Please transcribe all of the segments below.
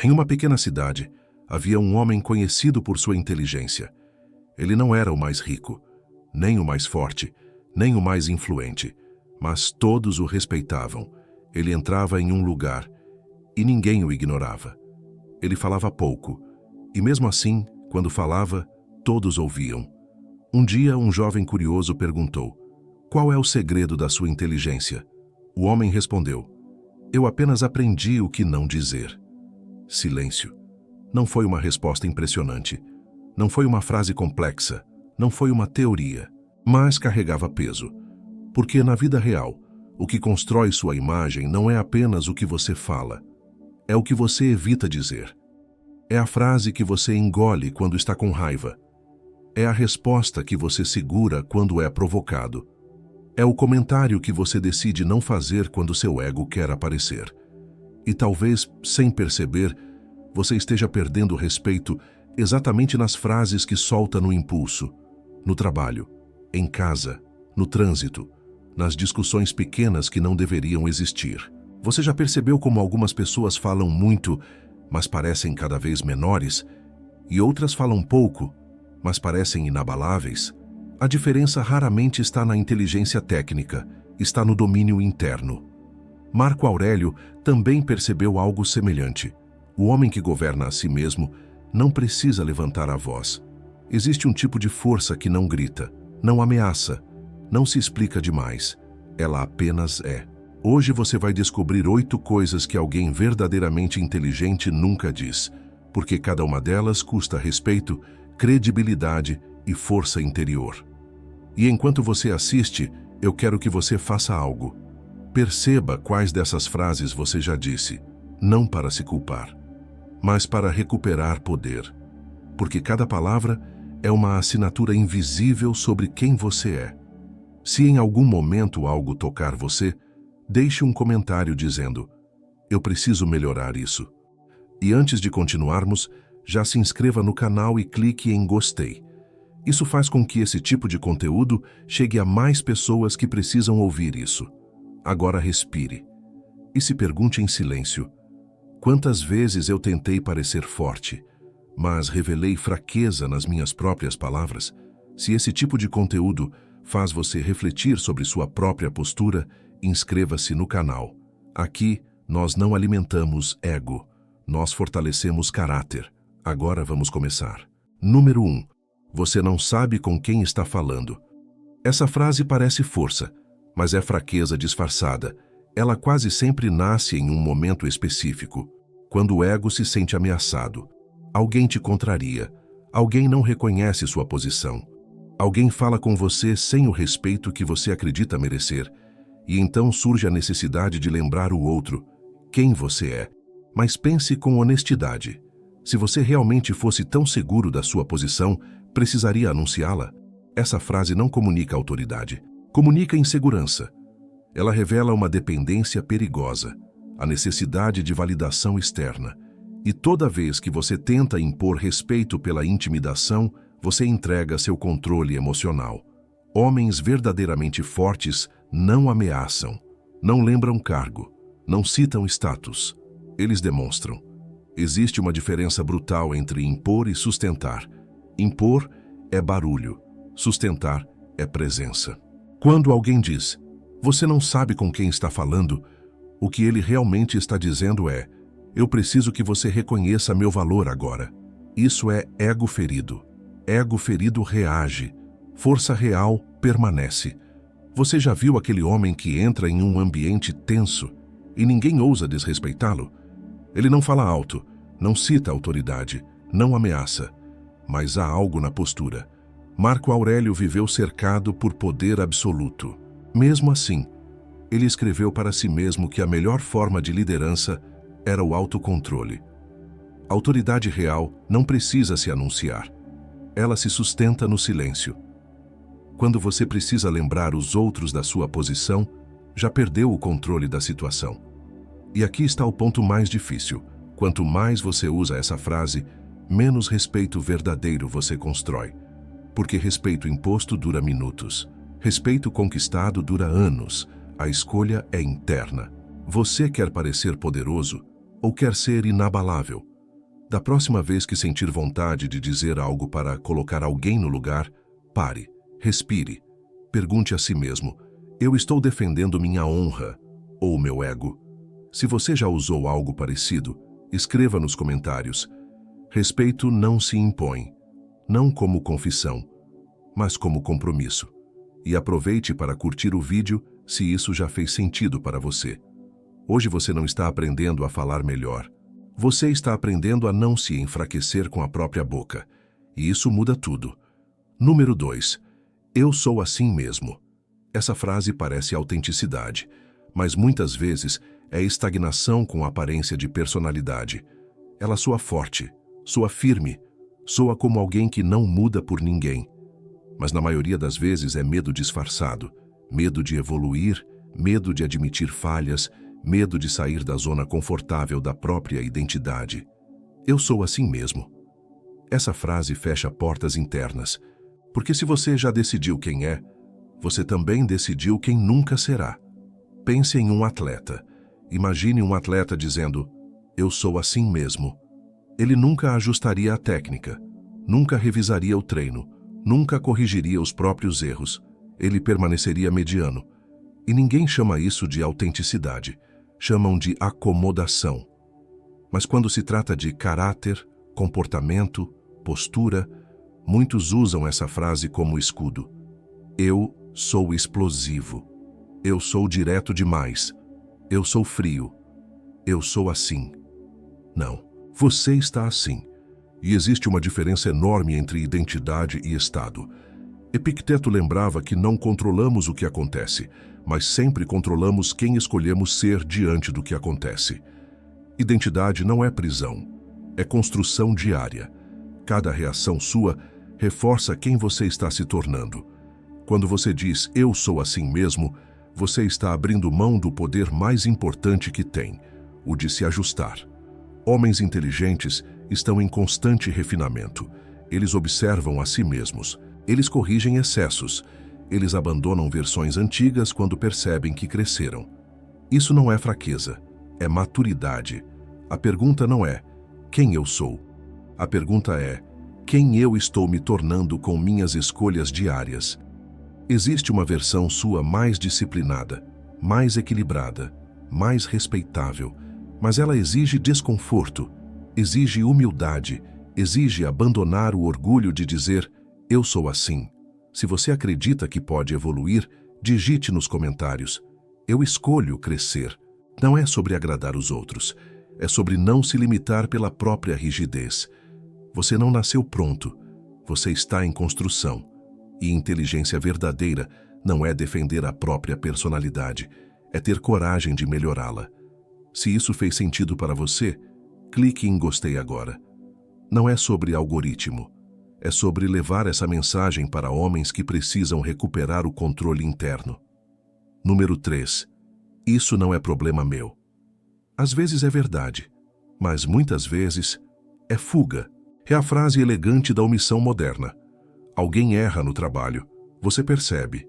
Em uma pequena cidade, havia um homem conhecido por sua inteligência. Ele não era o mais rico, nem o mais forte, nem o mais influente, mas todos o respeitavam. Ele entrava em um lugar e ninguém o ignorava. Ele falava pouco, e mesmo assim, quando falava, todos ouviam. Um dia, um jovem curioso perguntou: "Qual é o segredo da sua inteligência?" O homem respondeu: "Eu apenas aprendi o que não dizer." Silêncio. Não foi uma resposta impressionante. Não foi uma frase complexa. Não foi uma teoria. Mas carregava peso. Porque na vida real, o que constrói sua imagem não é apenas o que você fala. É o que você evita dizer. É a frase que você engole quando está com raiva. É a resposta que você segura quando é provocado. É o comentário que você decide não fazer quando seu ego quer aparecer. E talvez, sem perceber, você esteja perdendo o respeito exatamente nas frases que solta no impulso, no trabalho, em casa, no trânsito, nas discussões pequenas que não deveriam existir. Você já percebeu como algumas pessoas falam muito, mas parecem cada vez menores, e outras falam pouco, mas parecem inabaláveis? A diferença raramente está na inteligência técnica, está no domínio interno. Marco Aurélio também percebeu algo semelhante. O homem que governa a si mesmo não precisa levantar a voz. Existe um tipo de força que não grita, não ameaça, não se explica demais. Ela apenas é. Hoje você vai descobrir 8 coisas que alguém verdadeiramente inteligente nunca diz, porque cada uma delas custa respeito, credibilidade e força interior. E enquanto você assiste, eu quero que você faça algo. Perceba quais dessas frases você já disse, não para se culpar, mas para recuperar poder. Porque cada palavra é uma assinatura invisível sobre quem você é. Se em algum momento algo tocar você, deixe um comentário dizendo: "Eu preciso melhorar isso." E antes de continuarmos, já se inscreva no canal e clique em gostei. Isso faz com que esse tipo de conteúdo chegue a mais pessoas que precisam ouvir isso. Agora respire. E se pergunte em silêncio: quantas vezes eu tentei parecer forte, mas revelei fraqueza nas minhas próprias palavras? Se esse tipo de conteúdo faz você refletir sobre sua própria postura, inscreva-se no canal. Aqui, nós não alimentamos ego, nós fortalecemos caráter. Agora vamos começar. Número 1. Você não sabe com quem está falando. Essa frase parece força, mas é fraqueza disfarçada. Ela quase sempre nasce em um momento específico, quando o ego se sente ameaçado. Alguém te contraria, alguém não reconhece sua posição, alguém fala com você sem o respeito que você acredita merecer, e então surge a necessidade de lembrar o outro quem você é. Mas pense com honestidade. Se você realmente fosse tão seguro da sua posição, precisaria anunciá-la? Essa frase não comunica autoridade, comunica insegurança. Ela revela uma dependência perigosa, a necessidade de validação externa. E toda vez que você tenta impor respeito pela intimidação, você entrega seu controle emocional. Homens verdadeiramente fortes não ameaçam, não lembram cargo, não citam status. Eles demonstram. Existe uma diferença brutal entre impor e sustentar. Impor é barulho, sustentar é presença. Quando alguém diz: "Você não sabe com quem está falando", o que ele realmente está dizendo é: "Eu preciso que você reconheça meu valor agora." Isso é ego ferido. Ego ferido reage. Força real permanece. Você já viu aquele homem que entra em um ambiente tenso e ninguém ousa desrespeitá-lo? Ele não fala alto, não cita autoridade, não ameaça, mas há algo na postura. Marco Aurélio viveu cercado por poder absoluto. Mesmo assim, ele escreveu para si mesmo que a melhor forma de liderança era o autocontrole. A autoridade real não precisa se anunciar. Ela se sustenta no silêncio. Quando você precisa lembrar os outros da sua posição, já perdeu o controle da situação. E aqui está o ponto mais difícil. Quanto mais você usa essa frase, menos respeito verdadeiro você constrói. Porque respeito imposto dura minutos. Respeito conquistado dura anos. A escolha é interna. Você quer parecer poderoso ou quer ser inabalável? Da próxima vez que sentir vontade de dizer algo para colocar alguém no lugar, pare, respire, pergunte a si mesmo: eu estou defendendo minha honra ou meu ego? Se você já usou algo parecido, escreva nos comentários. Respeito não se impõe, não como confissão, mas como compromisso. E aproveite para curtir o vídeo se isso já fez sentido para você. Hoje você não está aprendendo a falar melhor. Você está aprendendo a não se enfraquecer com a própria boca. E isso muda tudo. Número 2. Eu sou assim mesmo. Essa frase parece autenticidade, mas muitas vezes é estagnação com aparência de personalidade. Ela soa forte, soa firme, soa como alguém que não muda por ninguém. Mas na maioria das vezes é medo disfarçado, medo de evoluir, medo de admitir falhas, medo de sair da zona confortável da própria identidade. Eu sou assim mesmo. Essa frase fecha portas internas, porque se você já decidiu quem é, você também decidiu quem nunca será. Pense em um atleta. Imagine um atleta dizendo: eu sou assim mesmo. Ele nunca ajustaria a técnica, nunca revisaria o treino, nunca corrigiria os próprios erros. Ele permaneceria mediano. E ninguém chama isso de autenticidade. Chamam de acomodação. Mas quando se trata de caráter, comportamento, postura, muitos usam essa frase como escudo. Eu sou explosivo. Eu sou direto demais. Eu sou frio. Eu sou assim. Não, você está assim. E existe uma diferença enorme entre identidade e estado. Epicteto lembrava que não controlamos o que acontece, mas sempre controlamos quem escolhemos ser diante do que acontece. Identidade não é prisão, é construção diária. Cada reação sua reforça quem você está se tornando. Quando você diz eu sou assim mesmo, você está abrindo mão do poder mais importante que tem, o de se ajustar. Homens inteligentes estão em constante refinamento. Eles observam a si mesmos. Eles corrigem excessos. Eles abandonam versões antigas quando percebem que cresceram. Isso não é fraqueza, é maturidade. A pergunta não é quem eu sou. A pergunta é quem eu estou me tornando com minhas escolhas diárias. Existe uma versão sua mais disciplinada, mais equilibrada, mais respeitável, mas ela exige desconforto, exige humildade, exige abandonar o orgulho de dizer eu sou assim. Se você acredita que pode evoluir, digite nos comentários: eu escolho crescer. Não é sobre agradar os outros, é sobre não se limitar pela própria rigidez. Você não nasceu pronto, você está em construção. E inteligência verdadeira não é defender a própria personalidade, é ter coragem de melhorá-la. Se isso fez sentido para você, clique em gostei agora. Não é sobre algoritmo, é sobre levar essa mensagem para homens que precisam recuperar o controle interno. Número 3. Isso não é problema meu. Às vezes é verdade, mas muitas vezes é fuga. É a frase elegante da omissão moderna. Alguém erra no trabalho, você percebe,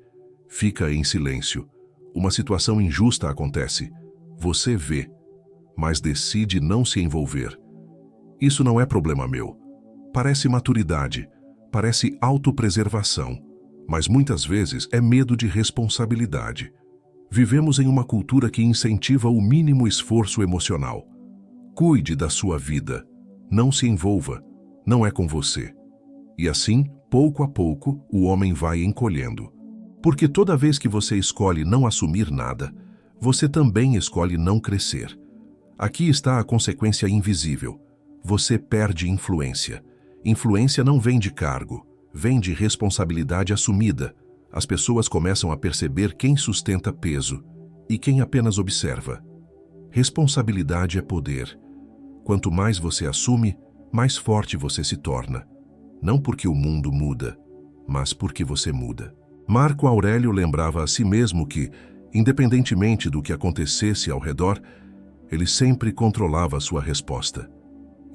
fica em silêncio. Uma situação injusta acontece, você vê, mas decide não se envolver. Isso não é problema meu. Parece maturidade, parece autopreservação, mas muitas vezes é medo de responsabilidade. Vivemos em uma cultura que incentiva o mínimo esforço emocional. Cuide da sua vida, não se envolva, não é com você. E assim, pouco a pouco, o homem vai encolhendo. Porque toda vez que você escolhe não assumir nada, você também escolhe não crescer. Aqui está a consequência invisível. Você perde influência. Influência não vem de cargo, vem de responsabilidade assumida. As pessoas começam a perceber quem sustenta peso e quem apenas observa. Responsabilidade é poder. Quanto mais você assume, mais forte você se torna. Não porque o mundo muda, mas porque você muda. Marco Aurélio lembrava a si mesmo que, independentemente do que acontecesse ao redor, ele sempre controlava sua resposta.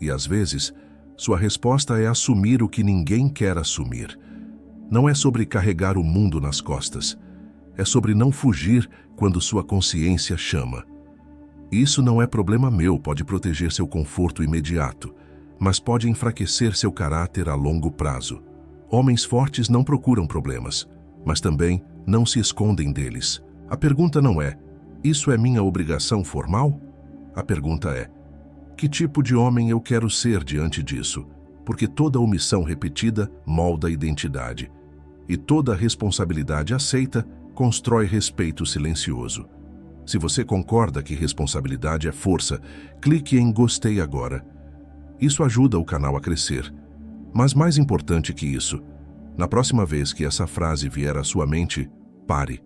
E às vezes, sua resposta é assumir o que ninguém quer assumir. Não é sobre carregar o mundo nas costas. É sobre não fugir quando sua consciência chama. Isso não é problema meu, pode proteger seu conforto imediato, mas pode enfraquecer seu caráter a longo prazo. Homens fortes não procuram problemas, mas também não se escondem deles. A pergunta não é: isso é minha obrigação formal? A pergunta é: que tipo de homem eu quero ser diante disso? Porque toda omissão repetida molda a identidade. E toda responsabilidade aceita constrói respeito silencioso. Se você concorda que responsabilidade é força, clique em gostei agora. Isso ajuda o canal a crescer. Mas mais importante que isso, na próxima vez que essa frase vier à sua mente, pare.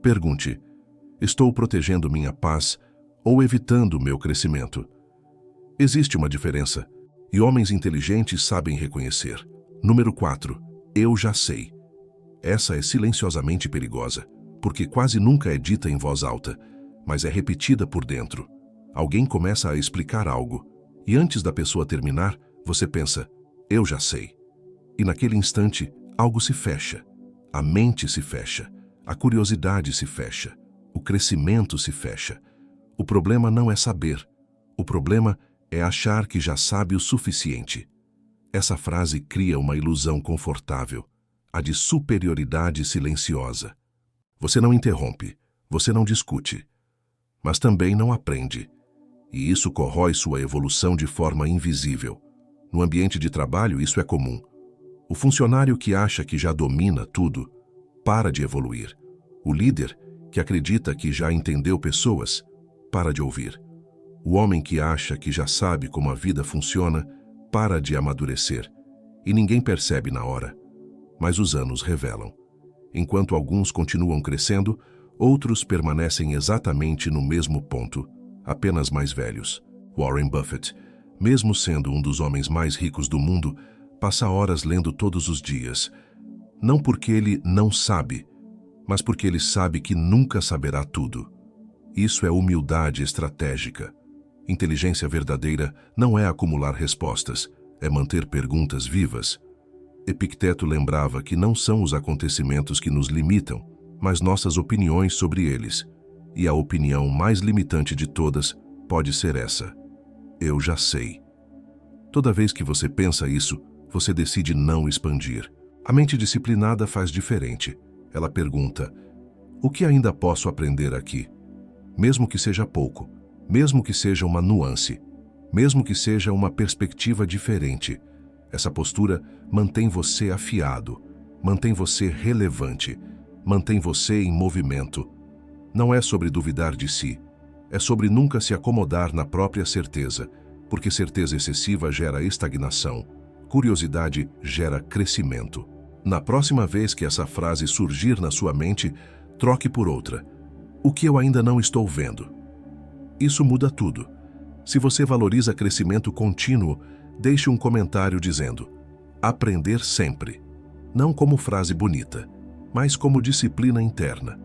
Pergunte: estou protegendo minha paz ou evitando meu crescimento? Existe uma diferença, e homens inteligentes sabem reconhecer. Número 4. Eu já sei. Essa é silenciosamente perigosa, porque quase nunca é dita em voz alta, mas é repetida por dentro. Alguém começa a explicar algo, e antes da pessoa terminar, você pensa: eu já sei. E naquele instante, algo se fecha. A mente se fecha, a curiosidade se fecha, o crescimento se fecha. O problema não é saber, o problema é achar que já sabe o suficiente. Essa frase cria uma ilusão confortável, a de superioridade silenciosa. Você não interrompe, você não discute, mas também não aprende. E isso corrói sua evolução de forma invisível. No ambiente de trabalho, isso é comum. O funcionário que acha que já domina tudo, para de evoluir. O líder, que acredita que já entendeu pessoas, para de ouvir. O homem que acha que já sabe como a vida funciona, para de amadurecer. E ninguém percebe na hora. Mas os anos revelam. Enquanto alguns continuam crescendo, outros permanecem exatamente no mesmo ponto, apenas mais velhos. Warren Buffett, mesmo sendo um dos homens mais ricos do mundo, passa horas lendo todos os dias. Não porque ele não sabe, mas porque ele sabe que nunca saberá tudo. Isso é humildade estratégica. Inteligência verdadeira não é acumular respostas, é manter perguntas vivas. Epicteto lembrava que não são os acontecimentos que nos limitam, mas nossas opiniões sobre eles. E a opinião mais limitante de todas pode ser essa: eu já sei. Toda vez que você pensa isso, você decide não expandir. A mente disciplinada faz diferente. Ela pergunta: o que ainda posso aprender aqui? Mesmo que seja pouco, mesmo que seja uma nuance, mesmo que seja uma perspectiva diferente. Essa postura mantém você afiado, mantém você relevante, mantém você em movimento. Não é sobre duvidar de si, é sobre nunca se acomodar na própria certeza, porque certeza excessiva gera estagnação, curiosidade gera crescimento. Na próxima vez que essa frase surgir na sua mente, troque por outra: o que eu ainda não estou vendo? Isso muda tudo. Se você valoriza crescimento contínuo, deixe um comentário dizendo: aprender sempre. Não como frase bonita, mas como disciplina interna.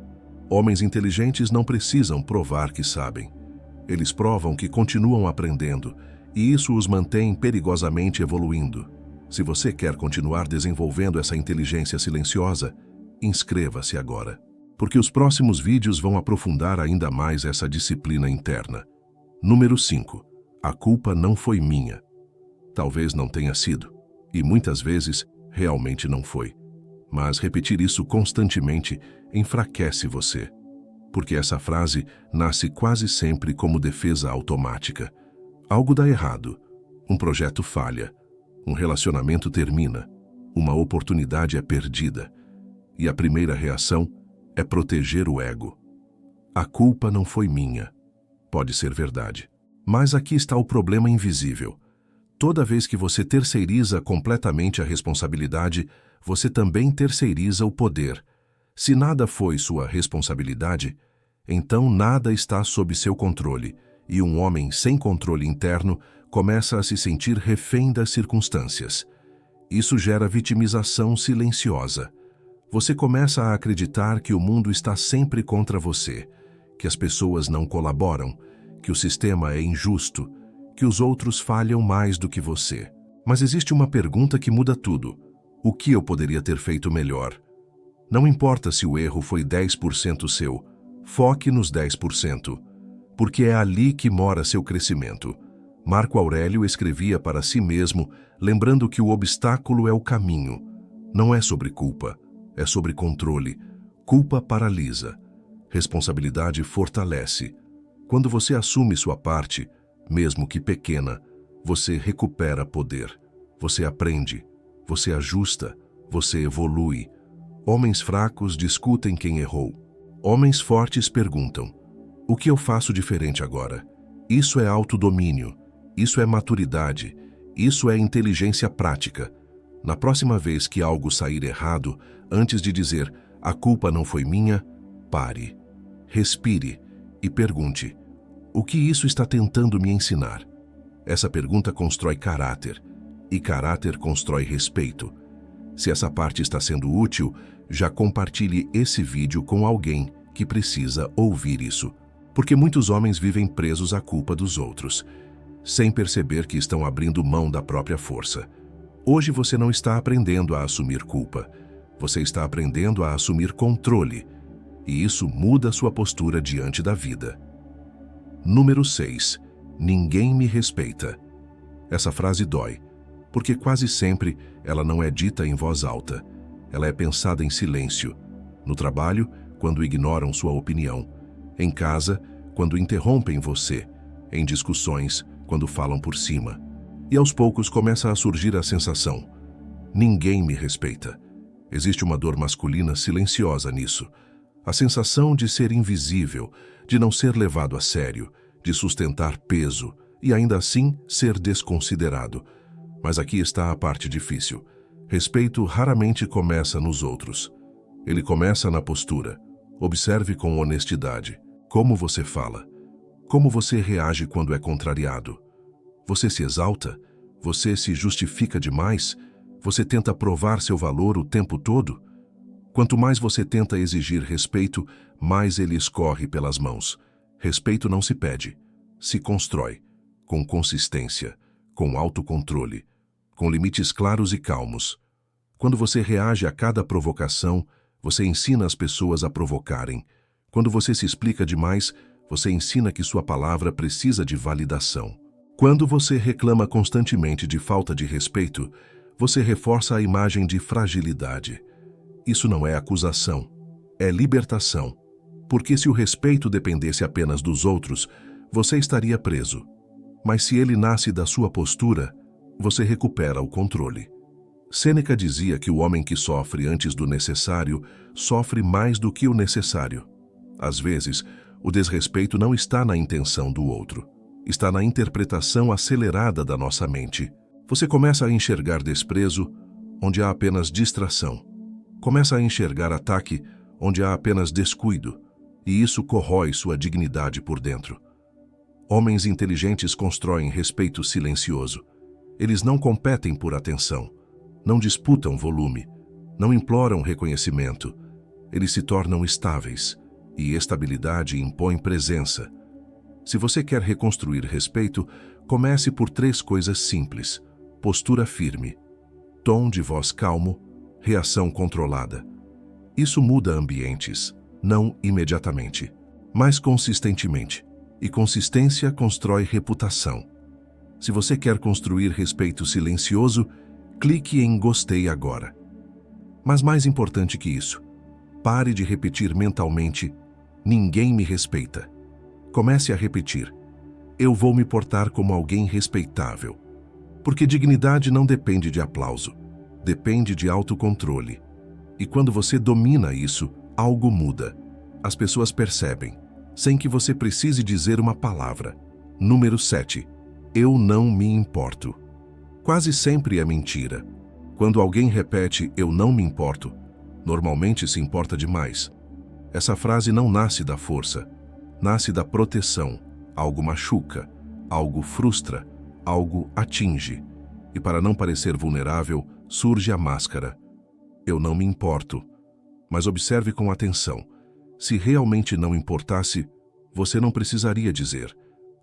Homens inteligentes não precisam provar que sabem. Eles provam que continuam aprendendo, e isso os mantém perigosamente evoluindo. Se você quer continuar desenvolvendo essa inteligência silenciosa, inscreva-se agora, porque os próximos vídeos vão aprofundar ainda mais essa disciplina interna. Número 5. A culpa não foi minha. Talvez não tenha sido, e muitas vezes realmente não foi. Mas repetir isso constantemente enfraquece você, porque essa frase nasce quase sempre como defesa automática. Algo dá errado, um projeto falha, um relacionamento termina, uma oportunidade é perdida, e a primeira reação é proteger o ego. A culpa não foi minha. Pode ser verdade. Mas aqui está o problema invisível. Toda vez que você terceiriza completamente a responsabilidade, você também terceiriza o poder. Se nada foi sua responsabilidade, então nada está sob seu controle, e um homem sem controle interno começa a se sentir refém das circunstâncias. Isso gera vitimização silenciosa. Você começa a acreditar que o mundo está sempre contra você, que as pessoas não colaboram, que o sistema é injusto, que os outros falham mais do que você. Mas existe uma pergunta que muda tudo: o que eu poderia ter feito melhor? Não importa se o erro foi 10% seu, foque nos 10%, porque é ali que mora seu crescimento. Marco Aurélio escrevia para si mesmo, lembrando que o obstáculo é o caminho. Não é sobre culpa, é sobre controle. Culpa paralisa. Responsabilidade fortalece. Quando você assume sua parte, mesmo que pequena, você recupera poder. Você aprende, você ajusta, você evolui. Homens fracos discutem quem errou. Homens fortes perguntam: o que eu faço diferente agora? Isso é autodomínio. Isso é maturidade. Isso é inteligência prática. Na próxima vez que algo sair errado, antes de dizer a culpa não foi minha, pare, respire e pergunte: o que isso está tentando me ensinar? Essa pergunta constrói caráter, e caráter constrói respeito. Se essa parte está sendo útil, já compartilhe esse vídeo com alguém que precisa ouvir isso. Porque muitos homens vivem presos à culpa dos outros, sem perceber que estão abrindo mão da própria força. Hoje você não está aprendendo a assumir culpa, você está aprendendo a assumir controle, e isso muda sua postura diante da vida. Número 6. Ninguém me respeita. Essa frase dói, porque quase sempre ela não é dita em voz alta. Ela é pensada em silêncio. No trabalho, quando ignoram sua opinião. Em casa, quando interrompem você. Em discussões, quando falam por cima. E aos poucos começa a surgir a sensação: ninguém me respeita. Existe uma dor masculina silenciosa nisso. A sensação de ser invisível, de não ser levado a sério, de sustentar peso e ainda assim ser desconsiderado. Mas aqui está a parte difícil. Respeito raramente começa nos outros. Ele começa na postura. Observe com honestidade como você fala, como você reage quando é contrariado. Você se exalta? Você se justifica demais? Você tenta provar seu valor o tempo todo? Quanto mais você tenta exigir respeito, mais ele escorre pelas mãos. Respeito não se pede, se constrói, com consistência, com autocontrole, com limites claros e calmos. Quando você reage a cada provocação, você ensina as pessoas a provocarem. Quando você se explica demais, você ensina que sua palavra precisa de validação. Quando você reclama constantemente de falta de respeito, você reforça a imagem de fragilidade. Isso não é acusação, é libertação. Porque se o respeito dependesse apenas dos outros, você estaria preso. Mas se ele nasce da sua postura, você recupera o controle. Sêneca dizia que o homem que sofre antes do necessário sofre mais do que o necessário. Às vezes, o desrespeito não está na intenção do outro. Está na interpretação acelerada da nossa mente. Você começa a enxergar desprezo onde há apenas distração. Começa a enxergar ataque onde há apenas descuido. E isso corrói sua dignidade por dentro. Homens inteligentes constroem respeito silencioso. Eles não competem por atenção, não disputam volume, não imploram reconhecimento. Eles se tornam estáveis, e estabilidade impõe presença. Se você quer reconstruir respeito, comece por 3 coisas simples: postura firme, tom de voz calmo, reação controlada. Isso muda ambientes, não imediatamente, mas consistentemente. E consistência constrói reputação. Se você quer construir respeito silencioso, clique em gostei agora. Mas mais importante que isso, pare de repetir mentalmente: ninguém me respeita. Comece a repetir: eu vou me portar como alguém respeitável. Porque dignidade não depende de aplauso, depende de autocontrole. E quando você domina isso, algo muda. As pessoas percebem, sem que você precise dizer uma palavra. Número 7. Eu não me importo. Quase sempre é mentira. Quando alguém repete eu não me importo, normalmente se importa demais. Essa frase não nasce da força, nasce da proteção. Algo machuca, algo frustra, algo atinge. E para não parecer vulnerável, surge a máscara. Eu não me importo. Mas observe com atenção. Se realmente não importasse, você não precisaria dizer.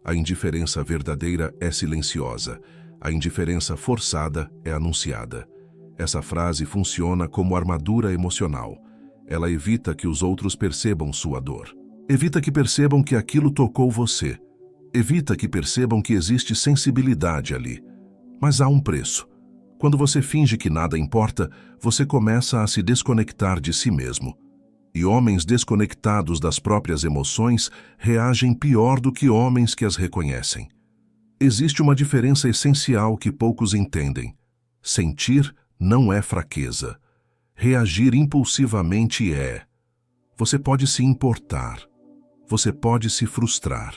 A indiferença verdadeira é silenciosa. A indiferença forçada é anunciada. Essa frase funciona como armadura emocional. Ela evita que os outros percebam sua dor. Evita que percebam que aquilo tocou você. Evita que percebam que existe sensibilidade ali. Mas há um preço. Quando você finge que nada importa, você começa a se desconectar de si mesmo. E homens desconectados das próprias emoções reagem pior do que homens que as reconhecem. Existe uma diferença essencial que poucos entendem. Sentir não é fraqueza. Reagir impulsivamente é. Você pode se importar. Você pode se frustrar.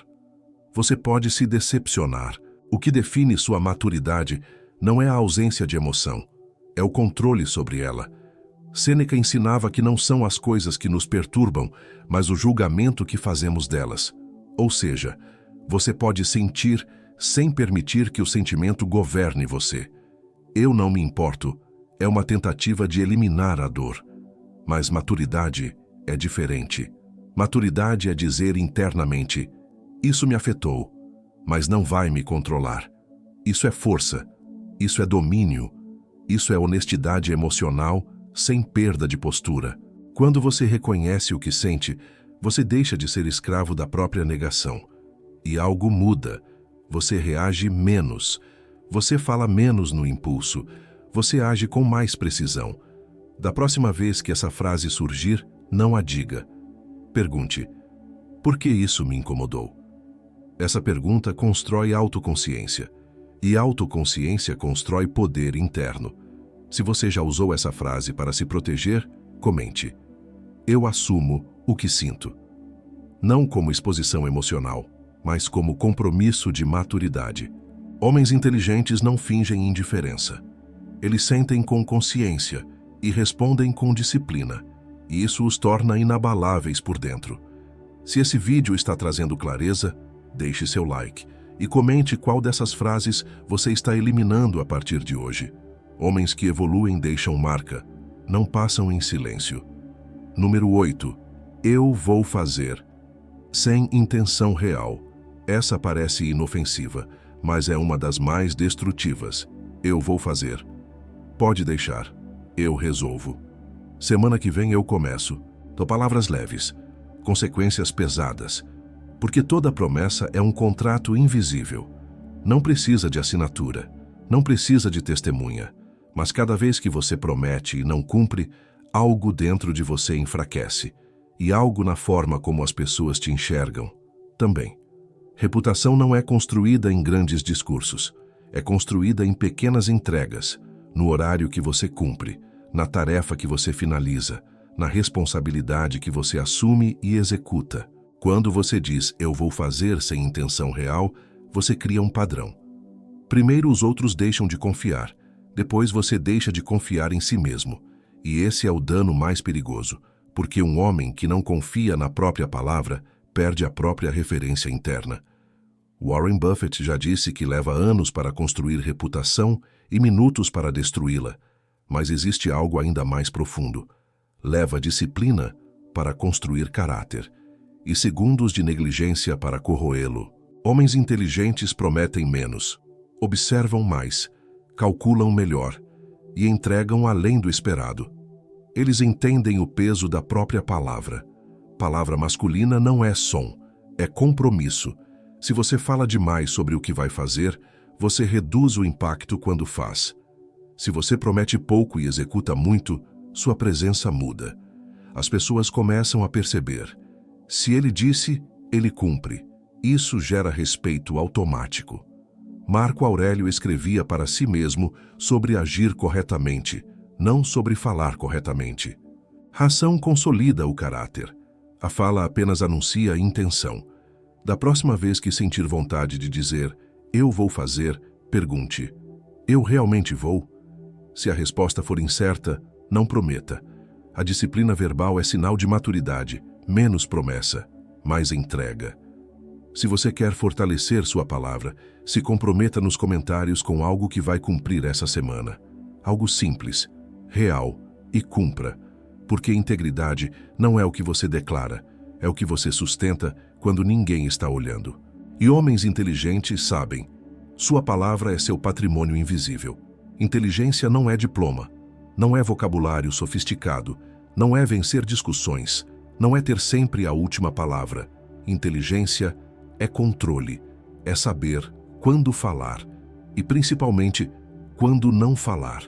Você pode se decepcionar. O que define sua maturidade não é a ausência de emoção, é o controle sobre ela. Sêneca ensinava que não são as coisas que nos perturbam, mas o julgamento que fazemos delas. Ou seja, você pode sentir sem permitir que o sentimento governe você. Eu não me importo é uma tentativa de eliminar a dor. Mas maturidade é diferente. Maturidade é dizer internamente: isso me afetou, mas não vai me controlar. Isso é força, isso é domínio, isso é honestidade emocional sem perda de postura. Quando você reconhece o que sente, você deixa de ser escravo da própria negação. E algo muda. Você reage menos. Você fala menos no impulso. Você age com mais precisão. Da próxima vez que essa frase surgir, não a diga. Pergunte: por que isso me incomodou? Essa pergunta constrói autoconsciência. E autoconsciência constrói poder interno. Se você já usou essa frase para se proteger, comente: eu assumo o que sinto. Não como exposição emocional, mas como compromisso de maturidade. Homens inteligentes não fingem indiferença. Eles sentem com consciência e respondem com disciplina, e isso os torna inabaláveis por dentro. Se esse vídeo está trazendo clareza, deixe seu like e comente qual dessas frases você está eliminando a partir de hoje. Homens que evoluem deixam marca, não passam em silêncio. Número 8. Eu vou fazer. Sem intenção real. Essa parece inofensiva, mas é uma das mais destrutivas. Eu vou fazer. Pode deixar. Eu resolvo. Semana que vem eu começo. Tô palavras leves. Consequências pesadas. Porque toda promessa é um contrato invisível. Não precisa de assinatura. Não precisa de testemunha. Mas cada vez que você promete e não cumpre, algo dentro de você enfraquece. E algo na forma como as pessoas te enxergam também. Reputação não é construída em grandes discursos. É construída em pequenas entregas, no horário que você cumpre, na tarefa que você finaliza, na responsabilidade que você assume e executa. Quando você diz "eu vou fazer" sem intenção real, você cria um padrão. Primeiro os outros deixam de confiar, depois você deixa de confiar em si mesmo. E esse é o dano mais perigoso, porque um homem que não confia na própria palavra perde a própria referência interna. Warren Buffett já disse que leva anos para construir reputação e minutos para destruí-la, mas existe algo ainda mais profundo. Leva disciplina para construir caráter e segundos de negligência para corroê-lo. Homens inteligentes prometem menos, observam mais, calculam melhor e entregam além do esperado. Eles entendem o peso da própria palavra. Palavra masculina não é som, é compromisso. Se você fala demais sobre o que vai fazer, você reduz o impacto quando faz. Se você promete pouco e executa muito, sua presença muda. As pessoas começam a perceber. Se ele disse, ele cumpre. Isso gera respeito automático. Marco Aurélio escrevia para si mesmo sobre agir corretamente, não sobre falar corretamente. Ração consolida o caráter. A fala apenas anuncia a intenção. Da próxima vez que sentir vontade de dizer "eu vou fazer", pergunte: "eu realmente vou?" Se a resposta for incerta, não prometa. A disciplina verbal é sinal de maturidade, menos promessa, mais entrega. Se você quer fortalecer sua palavra, se comprometa nos comentários com algo que vai cumprir essa semana. Algo simples, real e cumpra. Porque integridade não é o que você declara, é o que você sustenta quando ninguém está olhando. E homens inteligentes sabem, sua palavra é seu patrimônio invisível. Inteligência não é diploma, não é vocabulário sofisticado, não é vencer discussões, não é ter sempre a última palavra. Inteligência é controle, é saber quando falar e, principalmente, quando não falar.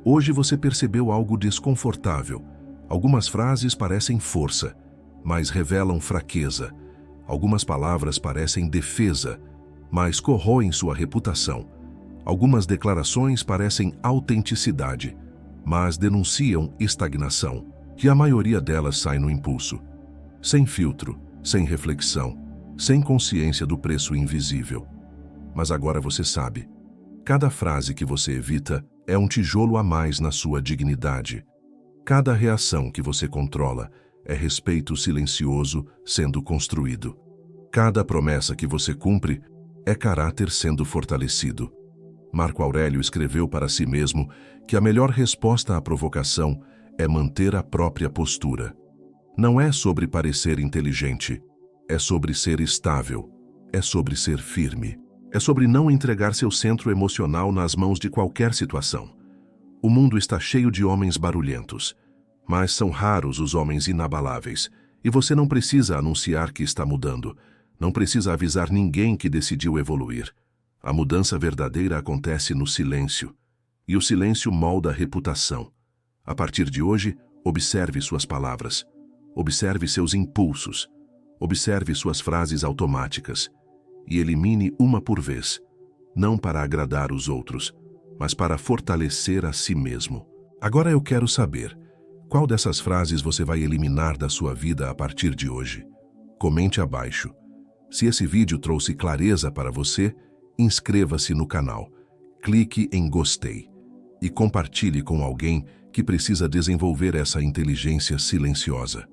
Hoje você percebeu algo desconfortável. Algumas frases parecem força, mas revelam fraqueza. Algumas palavras parecem defesa, mas corroem sua reputação. Algumas declarações parecem autenticidade, mas denunciam estagnação, e a maioria delas sai no impulso. Sem filtro, sem reflexão, sem consciência do preço invisível. Mas agora você sabe. Cada frase que você evita é um tijolo a mais na sua dignidade. Cada reação que você controla é respeito silencioso sendo construído. Cada promessa que você cumpre é caráter sendo fortalecido. Marco Aurélio escreveu para si mesmo que a melhor resposta à provocação é manter a própria postura. Não é sobre parecer inteligente, é sobre ser estável, é sobre ser firme. É sobre não entregar seu centro emocional nas mãos de qualquer situação. O mundo está cheio de homens barulhentos, mas são raros os homens inabaláveis, e você não precisa anunciar que está mudando, não precisa avisar ninguém que decidiu evoluir. A mudança verdadeira acontece no silêncio, e o silêncio molda a reputação. A partir de hoje, observe suas palavras, observe seus impulsos, observe suas frases automáticas, e elimine uma por vez, não para agradar os outros, mas para fortalecer a si mesmo. Agora eu quero saber, qual dessas frases você vai eliminar da sua vida a partir de hoje? Comente abaixo. Se esse vídeo trouxe clareza para você, inscreva-se no canal, clique em gostei e compartilhe com alguém que precisa desenvolver essa inteligência silenciosa.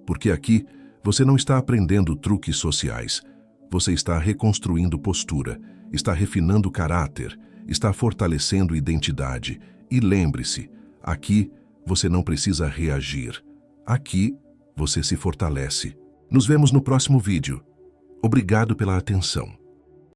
Porque aqui você não está aprendendo truques sociais, você está reconstruindo postura, está refinando caráter, está fortalecendo identidade. E lembre-se, aqui você não precisa reagir. Aqui você se fortalece. Nos vemos no próximo vídeo. Obrigado pela atenção.